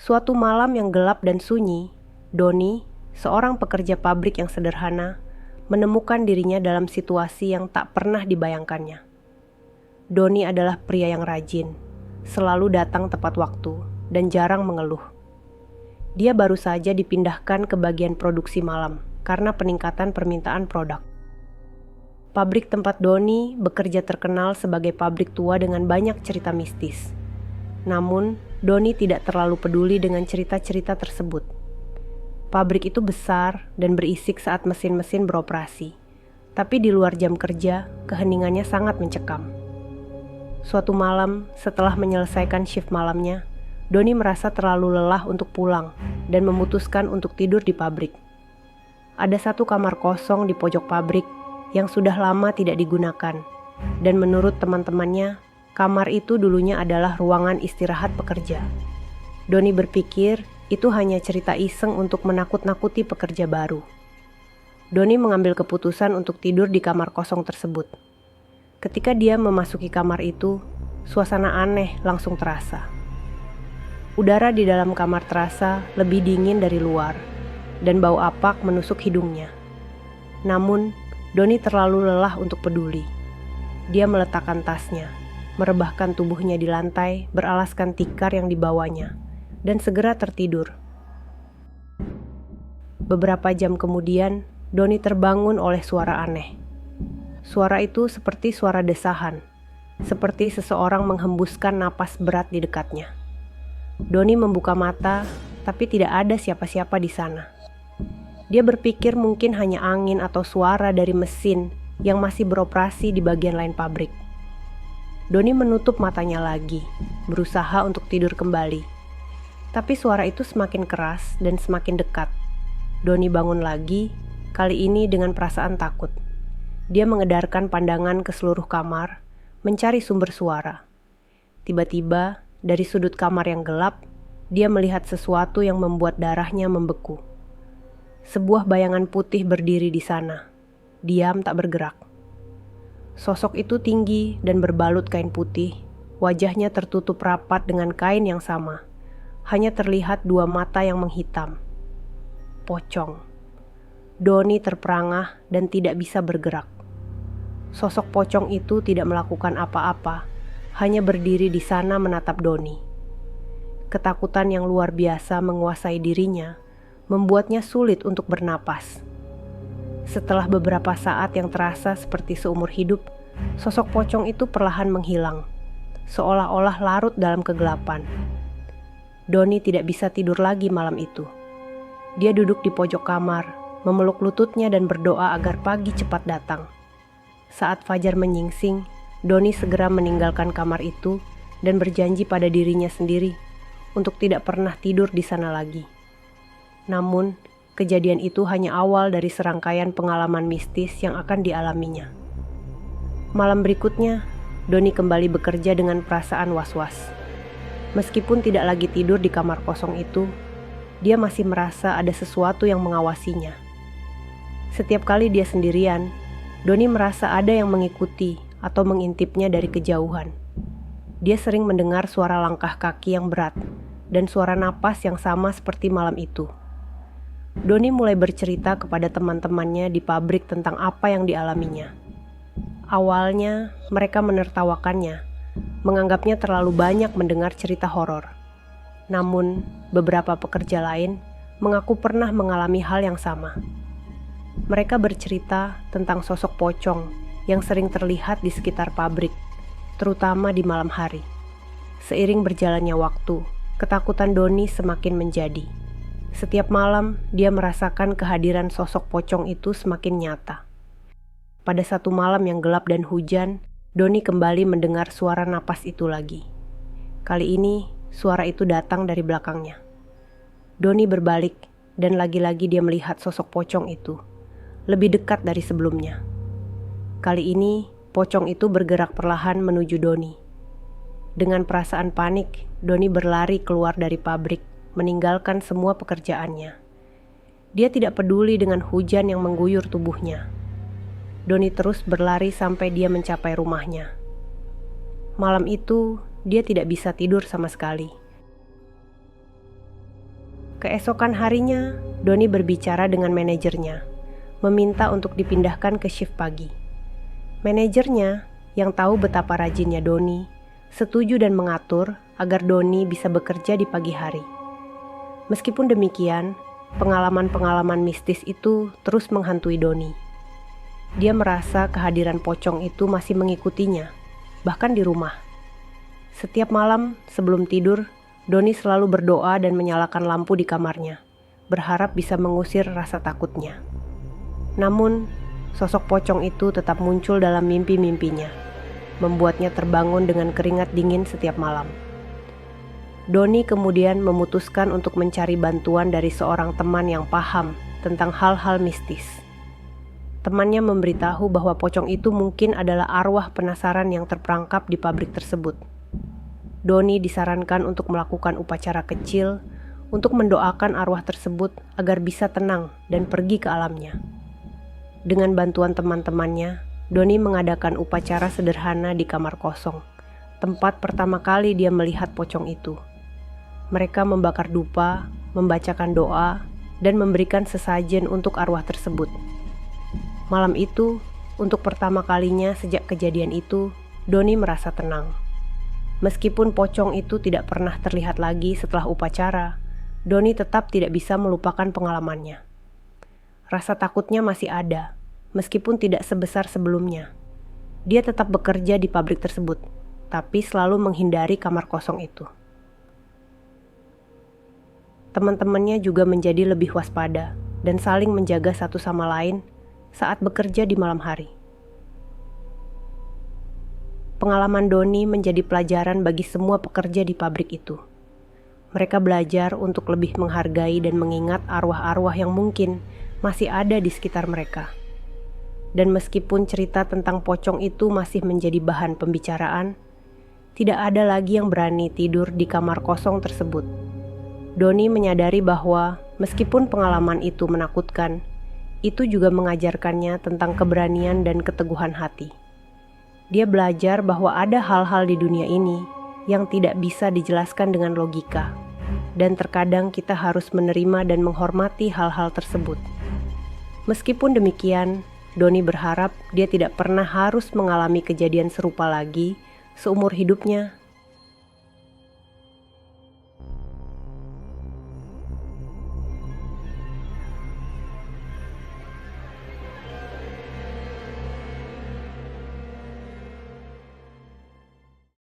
Suatu malam yang gelap dan sunyi, Doni, seorang pekerja pabrik yang sederhana, menemukan dirinya dalam situasi yang tak pernah dibayangkannya. Doni adalah pria yang rajin, selalu datang tepat waktu, dan jarang mengeluh. Dia baru saja dipindahkan ke bagian produksi malam karena peningkatan permintaan produk. Pabrik tempat Doni bekerja terkenal sebagai pabrik tua dengan banyak cerita mistis. Namun, Doni tidak terlalu peduli dengan cerita-cerita tersebut. Pabrik itu besar dan berisik saat mesin-mesin beroperasi. Tapi di luar jam kerja, keheningannya sangat mencekam. Suatu malam, setelah menyelesaikan shift malamnya, Doni merasa terlalu lelah untuk pulang dan memutuskan untuk tidur di pabrik. Ada satu kamar kosong di pojok pabrik yang sudah lama tidak digunakan, dan menurut teman-temannya, kamar itu dulunya adalah ruangan istirahat pekerja. Doni berpikir itu hanya cerita iseng untuk menakut-nakuti pekerja baru. Doni mengambil keputusan untuk tidur di kamar kosong tersebut. Ketika dia memasuki kamar itu, suasana aneh langsung terasa. Udara di dalam kamar terasa lebih dingin dari luar, dan bau apak menusuk hidungnya. Namun, Doni terlalu lelah untuk peduli. Dia meletakkan tasnya, merebahkan tubuhnya di lantai beralaskan tikar yang dibawanya, dan segera tertidur. Beberapa jam kemudian, Doni terbangun oleh suara aneh. Suara itu seperti suara desahan, seperti seseorang menghembuskan napas berat di dekatnya. Doni membuka mata, tapi tidak ada siapa-siapa di sana. Dia berpikir mungkin hanya angin atau suara dari mesin yang masih beroperasi di bagian lain pabrik. Doni menutup matanya lagi, berusaha untuk tidur kembali. Tapi suara itu semakin keras dan semakin dekat. Doni bangun lagi, kali ini dengan perasaan takut. Dia mengedarkan pandangan ke seluruh kamar, mencari sumber suara. Tiba-tiba, dari sudut kamar yang gelap, dia melihat sesuatu yang membuat darahnya membeku. Sebuah bayangan putih berdiri di sana, diam tak bergerak. Sosok itu tinggi dan berbalut kain putih, wajahnya tertutup rapat dengan kain yang sama. Hanya terlihat dua mata yang menghitam. Pocong. Doni terperangah dan tidak bisa bergerak. Sosok pocong itu tidak melakukan apa-apa, hanya berdiri di sana menatap Doni. Ketakutan yang luar biasa menguasai dirinya, membuatnya sulit untuk bernapas. Setelah beberapa saat yang terasa seperti seumur hidup, sosok pocong itu perlahan menghilang, seolah-olah larut dalam kegelapan. Doni tidak bisa tidur lagi malam itu. Dia duduk di pojok kamar, memeluk lututnya dan berdoa agar pagi cepat datang. Saat fajar menyingsing, Doni segera meninggalkan kamar itu dan berjanji pada dirinya sendiri untuk tidak pernah tidur di sana lagi. Namun, kejadian itu hanya awal dari serangkaian pengalaman mistis yang akan dialaminya. Malam berikutnya, Doni kembali bekerja dengan perasaan was-was. Meskipun tidak lagi tidur di kamar kosong itu, dia masih merasa ada sesuatu yang mengawasinya. Setiap kali dia sendirian, Doni merasa ada yang mengikuti atau mengintipnya dari kejauhan. Dia sering mendengar suara langkah kaki yang berat dan suara napas yang sama seperti malam itu. Doni mulai bercerita kepada teman-temannya di pabrik tentang apa yang dialaminya. Awalnya, mereka menertawakannya, menganggapnya terlalu banyak mendengar cerita horor. Namun, beberapa pekerja lain mengaku pernah mengalami hal yang sama. Mereka bercerita tentang sosok pocong yang sering terlihat di sekitar pabrik, terutama di malam hari. Seiring berjalannya waktu, ketakutan Doni semakin menjadi. Setiap malam, dia merasakan kehadiran sosok pocong itu semakin nyata. Pada satu malam yang gelap dan hujan, Doni kembali mendengar suara napas itu lagi. Kali ini, suara itu datang dari belakangnya. Doni berbalik, dan lagi-lagi dia melihat sosok pocong itu, lebih dekat dari sebelumnya. Kali ini, pocong itu bergerak perlahan menuju Doni. Dengan perasaan panik, Doni berlari keluar dari pabrik, meninggalkan semua pekerjaannya. Dia tidak peduli dengan hujan yang mengguyur tubuhnya. Doni terus berlari sampai dia mencapai rumahnya. Malam itu, dia tidak bisa tidur sama sekali. Keesokan harinya, Doni berbicara dengan manajernya, meminta untuk dipindahkan ke shift pagi. Manajernya, yang tahu betapa rajinnya Doni, setuju dan mengatur agar Doni bisa bekerja di pagi hari. Meskipun demikian, pengalaman-pengalaman mistis itu terus menghantui Doni. Dia merasa kehadiran pocong itu masih mengikutinya, bahkan di rumah. Setiap malam sebelum tidur, Doni selalu berdoa dan menyalakan lampu di kamarnya, berharap bisa mengusir rasa takutnya. Namun, sosok pocong itu tetap muncul dalam mimpi-mimpinya, membuatnya terbangun dengan keringat dingin setiap malam. Doni kemudian memutuskan untuk mencari bantuan dari seorang teman yang paham tentang hal-hal mistis. Temannya memberitahu bahwa pocong itu mungkin adalah arwah penasaran yang terperangkap di pabrik tersebut. Doni disarankan untuk melakukan upacara kecil untuk mendoakan arwah tersebut agar bisa tenang dan pergi ke alamnya. Dengan bantuan teman-temannya, Doni mengadakan upacara sederhana di kamar kosong, tempat pertama kali dia melihat pocong itu. Mereka membakar dupa, membacakan doa, dan memberikan sesajen untuk arwah tersebut. Malam itu, untuk pertama kalinya sejak kejadian itu, Doni merasa tenang. Meskipun pocong itu tidak pernah terlihat lagi setelah upacara, Doni tetap tidak bisa melupakan pengalamannya. Rasa takutnya masih ada, meskipun tidak sebesar sebelumnya. Dia tetap bekerja di pabrik tersebut, tapi selalu menghindari kamar kosong itu. Teman-temannya juga menjadi lebih waspada dan saling menjaga satu sama lain saat bekerja di malam hari. Pengalaman Doni menjadi pelajaran bagi semua pekerja di pabrik itu. Mereka belajar untuk lebih menghargai dan mengingat arwah-arwah yang mungkin masih ada di sekitar mereka. Dan meskipun cerita tentang pocong itu masih menjadi bahan pembicaraan, tidak ada lagi yang berani tidur di kamar kosong tersebut. Doni menyadari bahwa meskipun pengalaman itu menakutkan, itu juga mengajarkannya tentang keberanian dan keteguhan hati. Dia belajar bahwa ada hal-hal di dunia ini yang tidak bisa dijelaskan dengan logika, dan terkadang kita harus menerima dan menghormati hal-hal tersebut. Meskipun demikian, Doni berharap dia tidak pernah harus mengalami kejadian serupa lagi seumur hidupnya